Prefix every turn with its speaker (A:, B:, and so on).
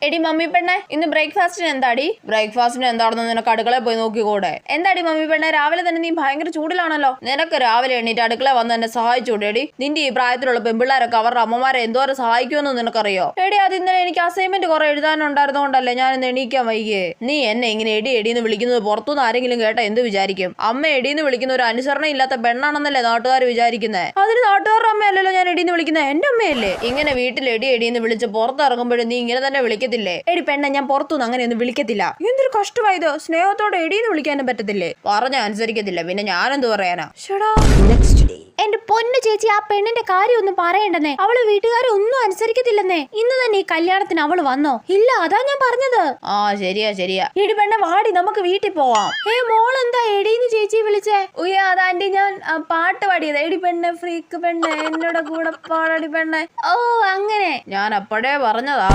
A: എടി മമ്മി പെണ്ണെ, ഇന്ന് ബ്രേക്ക്ഫാസ്റ്റിന് എന്താടി? ബ്രേക്ക്ഫാസ്റ്റിന് എന്താണെന്ന് നിനക്ക് അടുക്കളയിൽ പോയി നോക്കിക്കൂടെ? എന്താടി മമ്മി പെണ്ണെ, രാവിലെ തന്നെ നീ ഭയങ്കര ചൂടിലാണല്ലോ. നിനക്ക് രാവിലെ എണീറ്റ് അടുക്കള വന്ന് എന്നെ സഹായിച്ചൂടെടി? നിന്റെ ഈ പ്രായത്തിലുള്ള പെമ്പിള്ളാരൊക്കെ അവരുടെ അമ്മമാരെ എന്തോരം സഹായിക്കുമെന്ന് നിനക്കറിയോ? എടി, അത് ഇന്നലെ എനിക്ക് അസൈൻമെന്റ് കുറെ എഴുതാനുണ്ടായിരുന്നോണ്ടല്ലേ ഞാൻ ഇന്ന് എണീക്കാൻ വൈകിയേ. നീ എന്നെ ഇങ്ങനെ എടി എടിന്ന് വിളിക്കുന്നത് പുറത്തുനിന്ന് ആരെങ്കിലും കേട്ടാ എന്ത് വിചാരിക്കും? അമ്മ എടിന്ന് വിളിക്കുന്ന ഒരു അനുസരണ ഇല്ലാത്ത പെണ്ണാണെന്നല്ലേ നാട്ടുകാർ വിചാരിക്കുന്നത്? അതിന് നാട്ടുകാരുടെ അമ്മയല്ലല്ലോ ഞാൻ എടിന്ന് വിളിക്കുന്നത്, എന്റെ അമ്മയല്ലേ. ഇങ്ങനെ വീട്ടിൽ എടി എടിന്ന് വിളിച്ച് പുറത്തിറങ്ങുമ്പോഴും നീ ഇങ്ങനെ തന്നെ വിളിക്കത്തില്ലേ? എടി പെണ്ണ, ഞാൻ പുറത്തുനിന്ന് അങ്ങനെയൊന്നും വിളിക്കത്തില്ല. എന്തൊരു കഷ്ടമായത്, സ്നേഹത്തോടെ എടിന്ന് വിളിക്കാനും പറ്റത്തില്ലേ? പറഞ്ഞ അനുസരിക്കത്തില്ല, പിന്നെ ഞാനെന്ത് പറയാനാ? എന്റെ പൊന്നു ചേച്ചി, ആ പെണ്ണിന്റെ കാര്യം ഒന്നും പറയണ്ടെന്നേ. അവള് വീട്ടുകാരെ ഒന്നും അനുസരിക്കത്തില്ലെന്നേ. ഇന്ന് തന്നെ ഈ കല്യാണത്തിന് അവള് വന്നോ? ഇല്ല, അതാ ഞാൻ പറഞ്ഞത്. ആ ശരിയാ. എടി പെണ്ണ, വാടി, നമുക്ക് വീട്ടിൽ പോവാം. മോളെന്താ എടീന്ന് ചേച്ചി വിളിച്ചേ? ഉയ്യ, അതാണ്ടി ഞാൻ പാട്ട് പാടിയത്. എടി പെണ്ണെ, ഫ്രീക്ക് പെണ്ണെ, എന്നോട് കൂടെ പാടടി പെണ്ണെ. ഓ അങ്ങനെ, ഞാൻ അപ്പോഴേ പറഞ്ഞതാ.